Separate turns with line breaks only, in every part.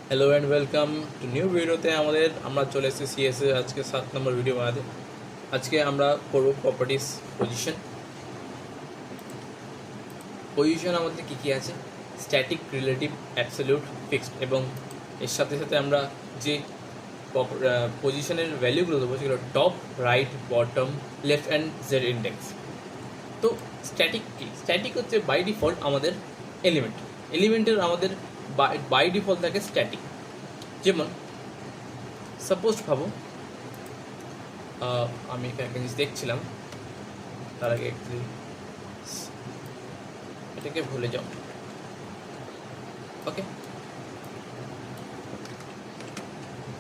Hello and welcome to new ভিডিওতে আমরা চলে এসেছি সিএসএ আজকে 7 নম্বর ভিডিও বানাতে। আজকে আমরা করব প্রপার্টিস পজিশন আমাদের কী কী আছে, স্ট্যাটিক, রিলেটিভ, অ্যাবসলিউট, ফিক্সড, এবং এর সাথে সাথে আমরা যে পজিশনের ভ্যালুগুলো দেবো সেগুলো top, right, bottom, left and Z index. তো স্ট্যাটিক কি? স্ট্যাটিক হচ্ছে বাই ডিফল্ট আমাদের এলিমেন্টের আমাদের বাই ডিফল্ট থাকে স্ট্যাটিক। যেমন সাপোজ ভাবো আমি এখানে একটা জিনিস দেখছিলাম, তার আগে এটাকে ভুলে যাও। ওকে,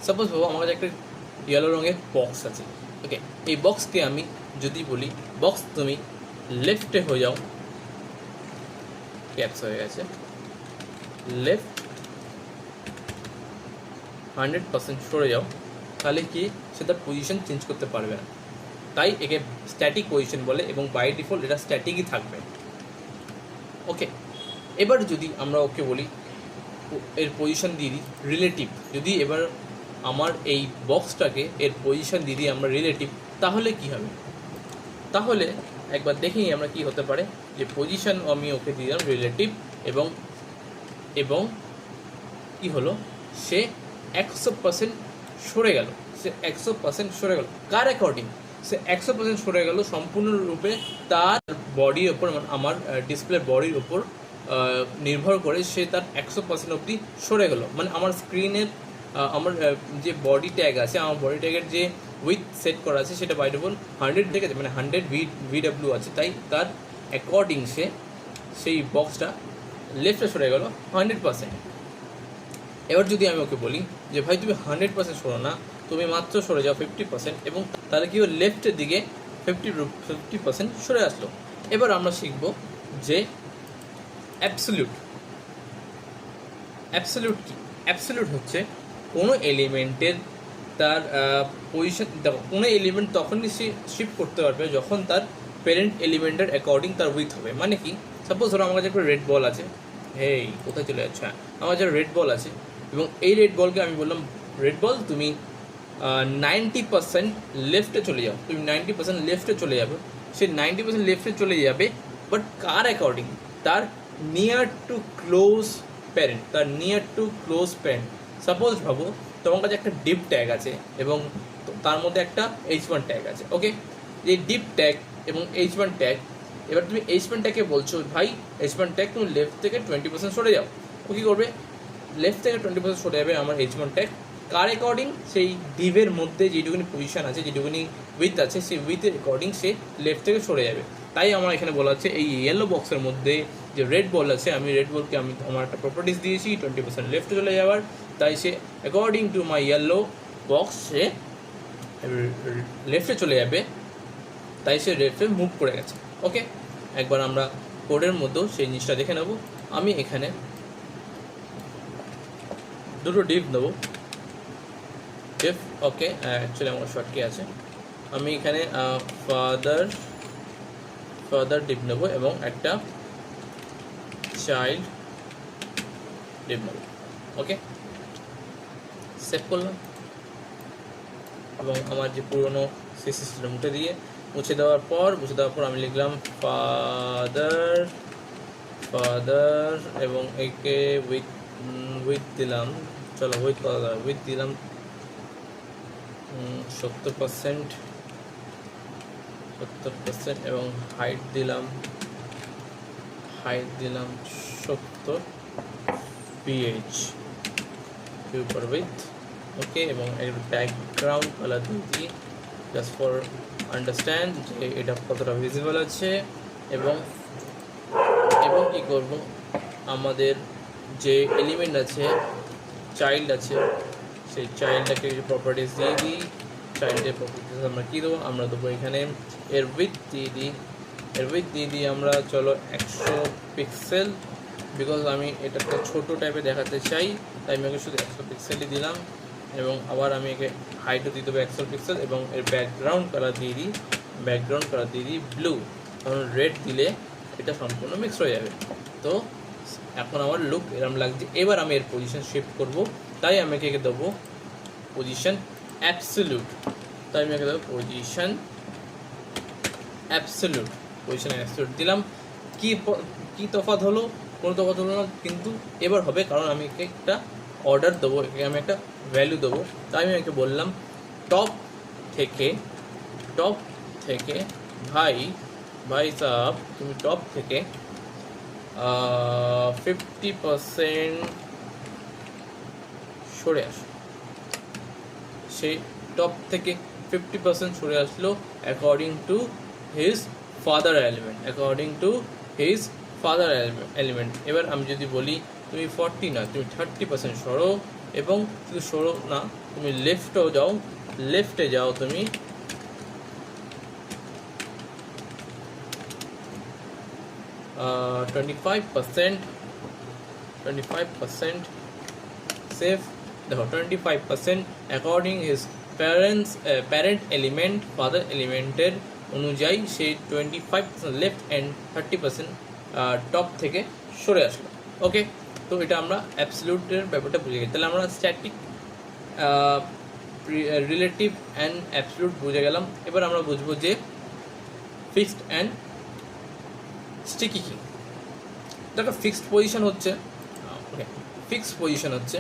সাপোজ ভাবো আমার কাছে একটা ইয়েলো রঙের বক্স আছে। ওকে, এই বক্সকে আমি যদি বলি বক্স তুমি লেফটে হয়ে যাও, ক্যাপস হয়ে গেছে, লেফট 100% সরে যাও, তাহলে কি সে তার পজিশন চেঞ্জ করতে পারবে না। তাই একে স্ট্যাটিক পজিশন বলে এবং বাই ডিফল্ট এটা স্ট্যাটিকই থাকবে। ওকে, এবার যদি আমরা ওকে বলি এর পজিশন দিয়ে দিই রিলেটিভ, যদি এবার আমার এই বক্সটাকে এর পজিশন দিয়ে দিই আমরা রিলেটিভ, তাহলে কি হবে? তাহলে একবার দেখে নিই আমরা কি হতে পারে। যে পজিশন আমি ওকে দিলাম রিলেটিভ এবং এবং কি হলো, সে 100% সরে গেল। সে 100% সরে গেল কার অ্যাকর্ডিং? সে 100% সরে গেল সম্পূর্ণরূপে তার বডির ওপর, মানে আমার ডিসপ্লে বডির ওপর নির্ভর করে সে তার 100% অবধি সরে গেল। মানে আমার স্ক্রিনের আমার যে বডি ট্যাগ আছে, আমার বডি ট্যাগের যে উইথ সেট করা আছে সেটা বাই ডিফল্ট 100 ঠিক আছে, মানে 100 ভিডব্লিউ আছে। তাই তার অ্যাকর্ডিং সে সেই বক্সটা লেফটে সরে গেল 100%। এবার যদি আমি ওকে বলি যে ভাই তুমি 100% সরো না, তুমি মাত্র সরে যাও 50%, এবং তাহলে কি লেফটের দিকে 50% সরে আসলো। এবার আমরা শিখব যে অ্যাবসলিউট কি? অ্যাবসলিউট হচ্ছে কোনো এলিমেন্টের তার পজিশন, দেখো কোনো এলিমেন্ট তখনই সে শিফট করতে পারবে যখন তার প্যারেন্ট এলিমেন্টের অ্যাকর্ডিং তার উইথ হবে। মানে কি, সাপোজ ধরো আমার কাছে একটা রেড বল আছে, হেই কোথায় চলে যাচ্ছে, আমার কাছে রেড বল আছে এবং এই রেড বলকে আমি বললাম রেড বল তুমি 90% লেফটে চলে যাও, তুমি 90% লেফটে চলে যাবে। সে 90% লেফটে চলে যাবে, বাট কার অ্যাকর্ডিং? তার near to close parent, suppose ভাবো তোমার কাছে একটা ডিপ ট্যাগ আছে এবং তার মধ্যে একটা H1 ট্যাগ আছে। ওকে, এই ডিপ ট্যাগ এবং H1 ট্যাগ, এবার তুমি H1 ট্যাগকে বলছো ভাই H1 ট্যাগ তুমি লেফট থেকে 20% সরে যাও। ও কী করবে? লেফট থেকে 20% সরে যাবে আমার H1 ট্যাগ। কার অ্যাকর্ডিং? সেই ডিভের মধ্যে যেটুকুনি পজিশন আছে, যেটুকুনি উইথ আছে, সেই উইথের অ্যাকর্ডিং সে লেফট থেকে সরে যাবে। তাই আমার এখানে বলা হচ্ছে এই ইয়েলো বক্সের মধ্যে যে রেড বল আছে, আমি রেড বলকে আমি আমার একটা প্রপার্টিস দিয়েছি 20% লেফটে চলে যাওয়ার। তাই সে according to my yellow box সে লেফটে চলে যাবে, তাই সে লেফটে মুভ করে গেছে। ওকে, একবার আমরা কোডের মধ্যেও সেই জিনিসটা দেখে নেব। আমি এখানে দুটো ডিপ নেবো, ডিপ। ওকে, অ্যাকচুয়ালি আমার শর্ট কি আছে, আমি এখানে ফাদার ডিপ নেবো এবং একটা চাইল্ড ডিপ নেবো। ওকে, সেভ করলাম এবং আমার যে পুরনো সিসি সিস্টেম মুছে দেওয়ার পর আমি লিখলাম ফাদার এবং একে উইথ দিলাম, চলো উইথ দিলাম 70% এবং হাইট দিলাম 70 ph উপর উইথ। ওকে, এবং এর ব্যাকগ্রাউন্ড কালার দিয়ে দিই জাস্ট ফর আন্ডারস্ট্যান্ড যে এটা কতটা ভিজিবল আছে। এবং কি করব, আমাদের যে এলিমেন্ট আছে, চাইল্ড আছে, সেই চাইল্ডটাকে কিছু প্রপার্টিস দিয়ে দিই। চাইল্ডের প্রপার্টিস আমরা কী দেবো, আমরা দেবো এখানে এর উইথ দিয়ে দিই আমরা চলো 100 পিক্সেল, বিকজ আমি এটা একটা ছোটো টাইপে দেখাতে চাই, তাই আমি ওকে শুধু 100 পিক্সেলই দিলাম। এবং আবার আমি একে হাইটও দিয়ে দেবো 100 পিক্সেল এবং এর ব্যাকগ্রাউন্ড কালার দিয়ে দিই ব্লু, কারণ রেড দিলে এটা সম্পূর্ণ মিক্স হয়ে যাবে। তো এখন আমার লুক এরম লাগছে। এবার আমি এর পজিশন শিফট করব, তাই আমি একে দেবো পজিশন অ্যাবসলিউট। তাই আমি একে দেবো পজিশন অ্যাবসলিউট। পজিশন অ্যাবসলিউট দিলাম। কি তফাৎ হলো? কোনো তফাৎ হলো না, কিন্তু এবার হবে, কারণ আমি একে একটা অর্ডার দেবো, একে আমি একটা ভ্যালু দেবো। তাই আমি একে বললাম টপ থেকে ভাই সাহেব তুমি টপ থেকে 50% সরে আসো। সেই টপ থেকে 50% সরে আসলো according to his father element. এবার আমি যদি বলি তুমি 40 না, তুমি 30% সরো, এবং শুধু সরো না, তুমি লেফটে যাও তুমি 25% সেফ। দেখো 25% according his parent element father এলিমেন্টের অনুযায়ী সেই 25% লেফট অ্যান্ড 30% টপ থেকে সরে আসলো। ওকে, তো এটা আমরা অ্যাবসলিউটের ব্যাপারটা বুঝে গেছি। তাহলে আমরা স্ট্যাটিক, রিলেটিভ অ্যান্ড অ্যাবসলিউট বুঝে গেলাম। এবার আমরা বুঝবো যে ফিক্সড অ্যান্ড স্টিকি কি। দেখো ফিক্সড পজিশন হচ্ছে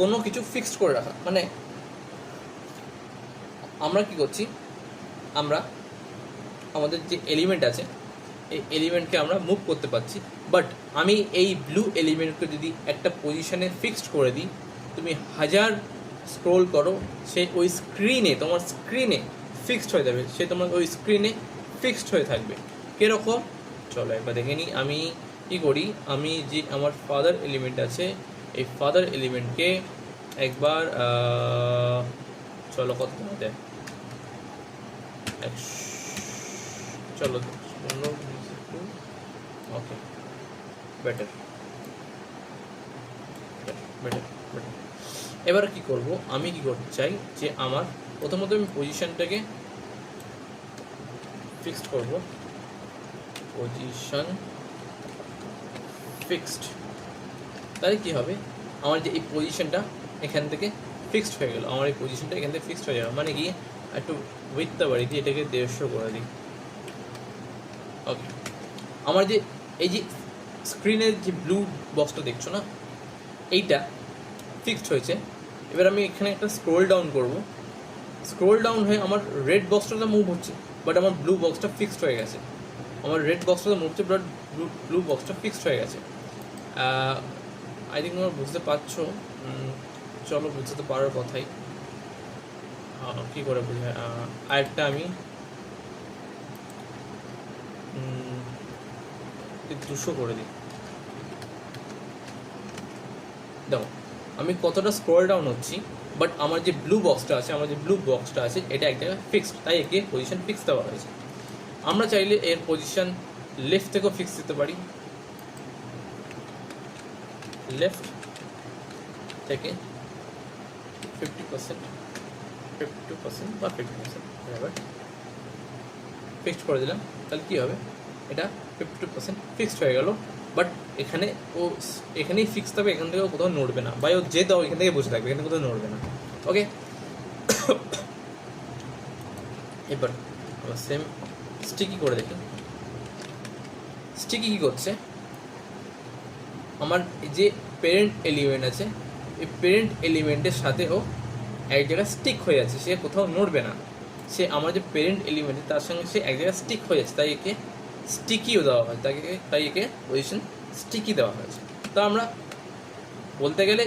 কোনো কিছু ফিক্সড করে রাখা। মানে আমরা কি করছি, আমরা আমাদের যে এলিমেন্ট আছে এই এলিমেন্টকে আমরা মুভ করতে পারছি, বাট আমি এই ব্লু এলিমেন্টকে যদি একটা পজিশনে ফিক্সড করে দিই, তুমি হাজার স্ক্রোল করো, সে ওই তোমার স্ক্রিনে ফিক্সড হয়ে যাবে, সে তোমার ওই স্ক্রিনে ফিক্সড হয়ে থাকবে। কীরকম চলো একবার দেখে নিই। আমি কী করি, আমি যে আমার ফাদার এলিমেন্ট আছে এই ফাদার এলিমেন্টকে একবার চলো কত দেয়, চলো ওকে বেটার। এবার কি করব, আমি কি করতে চাই যে আমার প্রথমত আমি পজিশনটাকে ফিক্সড করব, পজিশন ফিক্সড। তাহলে কি হবে, আমার যে এই পজিশনটা এখান থেকে ফিক্সড হয়ে গেল, আমার এই পজিশনটা এখান থেকে ফিক্সড হয়ে যাবে। মানে কি, একটু উইথটা বাড়ি দিয়ে এটাকে 150 করে দিই। ওকে, আমার যে এই যে স্ক্রিনের যে ব্লু বক্সটা দেখছো না, এইটা ফিক্সড হয়েছে। এবার আমি এখানে একটা স্ক্রোল ডাউন করব, স্ক্রোল ডাউন হয়ে আমার রেড বক্সটা মুভ হচ্ছে, বাট আমার ব্লু বক্সটা ফিক্সড হয়ে গেছে। আমার রেড বক্সটা মুভ হচ্ছে, বাট ব্লু বক্সটা ফিক্সড হয়ে গেছে। আই থিঙ্ক তোমরা বুঝতে পারছো। চলো বুঝতে তো পারার কথাই, কী করে বুঝে। আরেকটা আমি 200 করে দিই। দেখো আমি কতটা স্ক্রল ডাউন হচ্ছি, বাট আমার যে ব্লু বক্সটা আছে এটা এক জায়গায় ফিক্সড, তাই একে পজিশন ফিক্স দেওয়া হয়েছে। আমরা চাইলে এর পজিশন লেফট থেকেও ফিক্স দিতে পারি, লেফট থেকে 50% বা 50% এবার ফিক্সড করে দিলাম। তাহলে কী হবে, এটা 50% ফিক্সড হয়ে গেল, বাট এখানেই ফিক্সড হবে, এখান থেকে কোথাও নড়বে না, বা ও যে দাও এখান থেকে বসে থাকবে, এখানে কোথাও নড়বে না। ওকে, এবার আমরা সেম স্টিকি করে দেখি। স্টিকি কী করছে, আমার যে পেরেন্ট এলিমেন্ট আছে এই পেরেন্ট এলিমেন্টের সাথে ও এক জায়গায় স্টিক হয়ে যাচ্ছে, সে কোথাও নড়বে না। সে আমার যে পেরেন্ট এলিমেন্ট তার সঙ্গে সে এক জায়গায় স্টিক হয়ে যাচ্ছে, তাই একে স্টিকিও দেওয়া হয়, তাই একে পজিশন স্টিকি দেওয়া হয়েছে। তো আমরা বলতে গেলে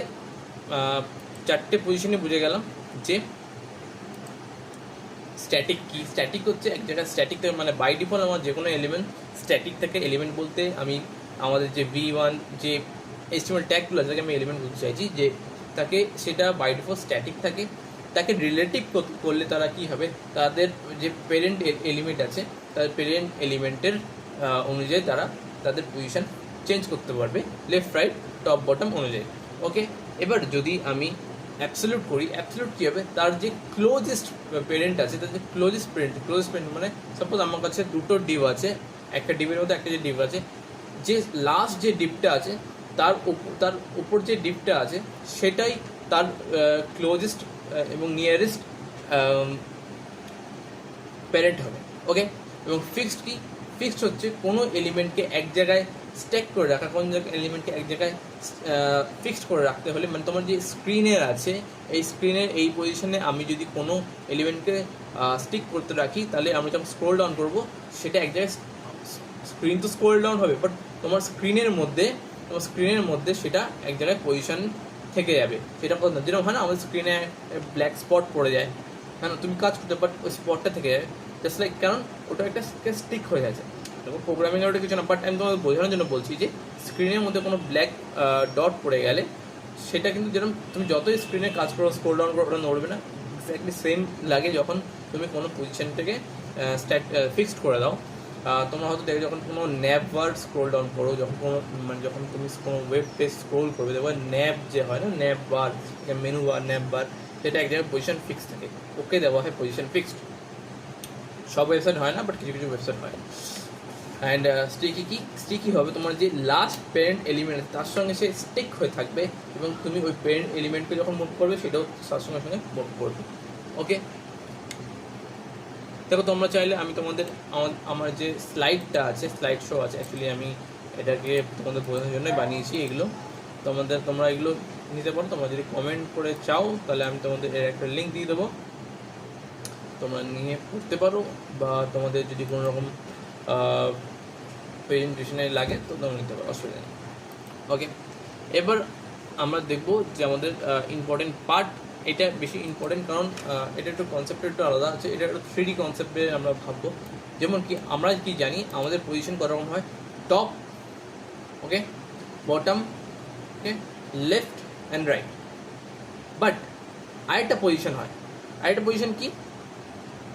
4টে পজিশনে বুঝে গেলাম যে স্ট্যাটিক কি। স্ট্যাটিক হচ্ছে এক জায়গায় স্ট্যাটিক থেকে, মানে বাই ডিফল্ট আমার যে কোনো এলিমেন্ট স্ট্যাটিক থেকে। এলিমেন্ট বলতে আমি আমাদের যে V1 যে HTML ট্যাগগুলো আছে, তাকে আমি এলিমেন্ট বলতে চাইছি, যে তাকে সেটা বাই ডিফল্ট স্ট্যাটিক থাকে। তাকে রিলেটিভ করলে তারা কী হবে, তাদের যে পেরেন্ট এলিমেন্ট আছে তাদের পেরেন্ট এলিমেন্টের অনুযায়ী তারা তাদের পজিশন চেঞ্জ করতে পারবে, লেফট রাইট টপ বটম অনুযায়ী। ওকে, এবার যদি আমি অ্যাবসলিউট করি, অ্যাবসলিউট কী হবে, তার যে ক্লোজেস্ট পেরেন্ট আছে, তার যে ক্লোজেস্ট পেরেন্ট মানে সাপোজ আমার কাছে দুটো ডিভ আছে, একটা ডিপের মধ্যে একটা যে ডিপ আছে, যে লাস্ট যে ডিপটা আছে তার উপর যে ডিপটা আছে সেটাই তার ক্লোজেস্ট এবং নিয়ারেস্ট প্যারেন্ট হবে। ওকে, এবং ফিক্সড কি, ফিক্সড হচ্ছে কোনো এলিমেন্টকে এক জায়গায় স্ট্যাক করে রাখা, কোনো এলিমেন্টকে এক জায়গায় ফিক্সড করে রাখতে হলে, মানে তোমার যে স্ক্রিনের আছে এই স্ক্রিনের এই পজিশনে আমি যদি কোনো এলিমেন্টকে স্টিক করতে রাখি তাহলে আমরা যখন স্ক্রোল ডাউন করবো সেটা এক জায়গায়, স্ক্রিন তো স্ক্রোল ডাউন হবে বাট তোমার স্ক্রিনের মধ্যে সেটা এক জায়গায় পজিশন থেকে যাবে। সেটা কথা যেরকম হয় না আমাদের স্ক্রিনে ব্ল্যাক স্পট পড়ে যায়, হ্যাঁ না তুমি কাজ করতে বাট ওই স্পটটা থেকে যাবে, জাস্ট লাইক কারণ ওটা একটা স্টিক হয়ে গেছে। দেখো প্রোগ্রামিংয়ের ওটা কিছু না, বাট আমি তোমাদের বোঝানোর জন্য বলছি যে স্ক্রিনের মধ্যে কোনো ব্ল্যাক ডট পড়ে গেলে সেটা কিন্তু যেরকম তুমি যতই স্ক্রিনে কাজ করো স্ক্রোল ডাউন করো ওটা নড়বে না, এক্স্যাক্টলি সেম লাগে যখন তুমি কোনো পজিশনটাকে ফিক্সড করে দাও। তোমরা হয়তো দেখো যখন কোনো ন্যাব বার স্ক্রোল ডাউন করো, যখন কোনো মানে যখন তুমি কোনো ওয়েব পেজ স্ক্রোল করবে দেখো ন্যাব যে হয় না, ন্যাব বার, মেনু বার, ন্যাব বার, সেটা এক জায়গায় পজিশন ফিক্সড থাকে, ওকে দেওয়া হয় পজিশন ফিক্সড। সব ওয়েবসাইট হয় না বাট কিছু কিছু ওয়েবসাইট হয়। অ্যান্ড স্টিকি হবে তোমার যে লাস্ট প্যারেন্ট এলিমেন্ট তার সঙ্গে সে স্টিক হয়ে থাকবে এবং তুমি ওই প্যারেন্ট এলিমেন্টকে যখন মুভ করবে সেটাও তার সঙ্গে সঙ্গে মুভ করবে। ওকে, দেখো তোমরা চাইলে আমি তোমাদের আমার যে স্লাইডটা আছে, স্লাইড শো আছে, অ্যাকচুয়ালি আমি এটাকে তোমাদের বোঝানোর জন্যই বানিয়েছি এগুলো, তোমরা এগুলো নিতে পারো। তোমরা যদি কমেন্ট করে চাও তাহলে আমি তোমাদের এর একটা লিঙ্ক দিয়ে দেবো, তোমরা নিয়ে পড়তে পারো, বা তোমাদের যদি কোনো রকম প্রেজেন্টেশনে লাগে তো তোমরা নিতে পারো, অসুবিধা নেই। ওকে, এবার আমরা দেখবো যে আমাদের ইম্পর্টেন্ট পার্ট, এটা বেশি ইম্পর্টেন্ট কারণ এটা একটু কনসেপ্টটা একটু আলাদা আছে, এটা একটু 3D কনসেপ্টে আমরা ভাববো। যেমন কি আমরা কি জানি আমাদের পজিশন কত রকম হয়, top, okay, bottom, okay, left and right. But আরেকটা পজিশন হয়, আরেকটা পজিশন কি,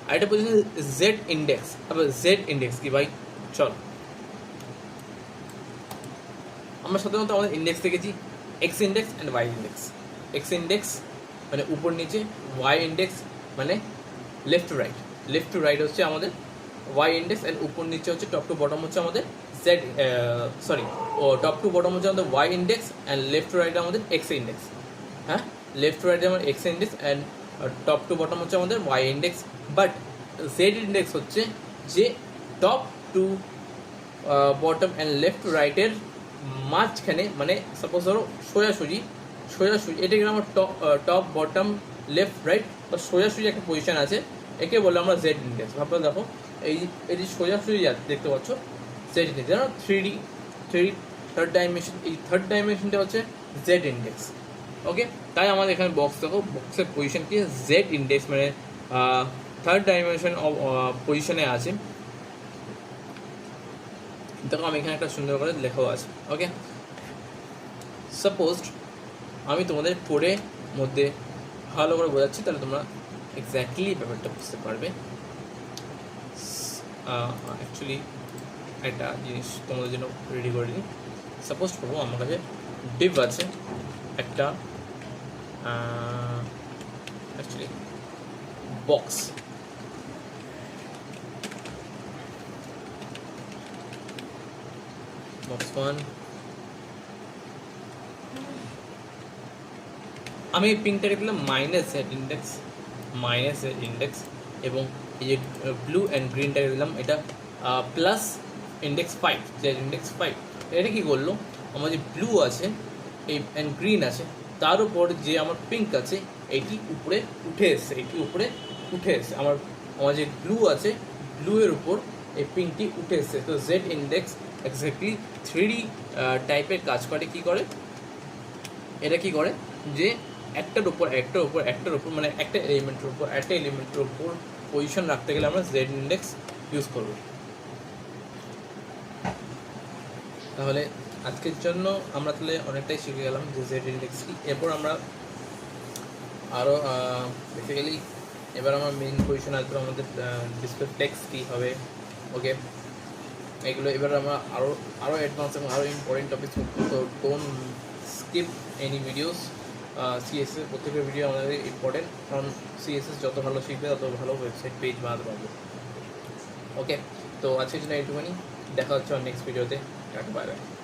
আরেকটা পজিশন জেড ইন্ডেক্স। আবার জেড ইন্ডেক্স কি ভাই, চল আমরা সাধারণত আমাদের ইন্ডেক্স দেখেছি X index and Y index. X index মানে উপর নিচে, ওয়াই ইন্ডেক্স মানে left to right, left to right হচ্ছে আমাদের ওয়াই ইন্ডেক্স, অ্যান্ড উপর নিচে হচ্ছে টপ টু বটম হচ্ছে আমাদের জেড, টপ টু বটম হচ্ছে আমাদের Y index, and left to right আমাদের এক্স ইন্ডেক্স। হ্যাঁ, লেফট টু রাইট আমার X index and top to bottom হচ্ছে আমাদের Y index. But Z index হচ্ছে যে top to bottom and left to রাইটের মাঝখানে, মানে সাপোজ ধরো সোজাসুজি, এটাকে আমার টপ বটম লেফট রাইট বা সোজাসুজি একটা পজিশন আছে, একে বলে আমরা জেড ইন্ডেক্স। ভাবলে দেখো এই যে সোজাসুজি দেখতে পাচ্ছ জেড ইন্ডেক্স, জানো 3D থার্ড ডাইমেনশন, এই থার্ড ডাইমেনশনটা হচ্ছে জেড ইন্ডেক্স। ওকে, তাই আমাদের এখানে বক্স দেখো, বক্সের পজিশন কি জেড ইন্ডেক্স, মানে থার্ড ডাইমেনশন পজিশনে আছে। দেখো আমি এখানে একটা সুন্দর করে লেখাও আছে। ওকে, সাপোজ আমি তোমাদের পড়ে মধ্যে ভালো করে বোঝাচ্ছি তাহলে তোমরা এক্স্যাক্টলি ব্যাপারটা বুঝতে পারবে। অ্যাকচুয়ালি একটা জিনিস তোমাদের জন্য রেডি করে দিই। সাপোজ করবো আমার কাছে ডিভ আছে একটা, অ্যাকচুয়ালি বক্স, বক্স 1, আমি এই পিঙ্কটাকে দিলাম মাইনাস জেড ইন্ডেক্স, এবং এই যে ব্লু অ্যান্ড গ্রিনটাকে দিলাম এটা প্লাস ইন্ডেক্স 5, জেড ইন্ডেক্স 5। এটা কী করলো, আমার যে ব্লু আছে এই অ্যান্ড গ্রিন আছে তার উপর যে আমার পিঙ্ক আছে এইটি উপরে উঠে এসছে, আমার যে ব্লু আছে ব্লুয়ের উপর এই পিঙ্কটি উঠে এসছে। তো জেড ইন্ডেক্স এক্স্যাক্টলি 3D টাইপের কাজ করে। কি করে এটা, কি করে যে একটার উপর মানে একটা এলিমেন্টের উপর পজিশন রাখতে গেলে আমরা জেড ইন্ডেক্স ইউজ করব। তাহলে আজকের জন্য আমরা তাহলে অনেকটাই শিখে গেলাম যে জেড ইন্ডেক্স কি। এরপর আমরা আরও বেসিক্যালি এবার আমার মেইন পজিশন আসবে আমাদের ডিসপ্লে টেক্সট কী হবে। ওকে, এগুলো এবার আমরা আরও অ্যাডভান্স এবং আরও ইম্পর্টেন্ট টপিক। তো don't skip any videos. CSS প্রত্যেকের ভিডিও আমাদের ইম্পর্টেন্ট, কারণ সিএসএস যত ভালো শিখবে তত ভালো ওয়েবসাইট পেজ বানাতে পারবে। ওকে, তো আজকের জন্য এইটুকুনি। দেখা হচ্ছে আমার নেক্সট ভিডিওতে। Tata, bye bye.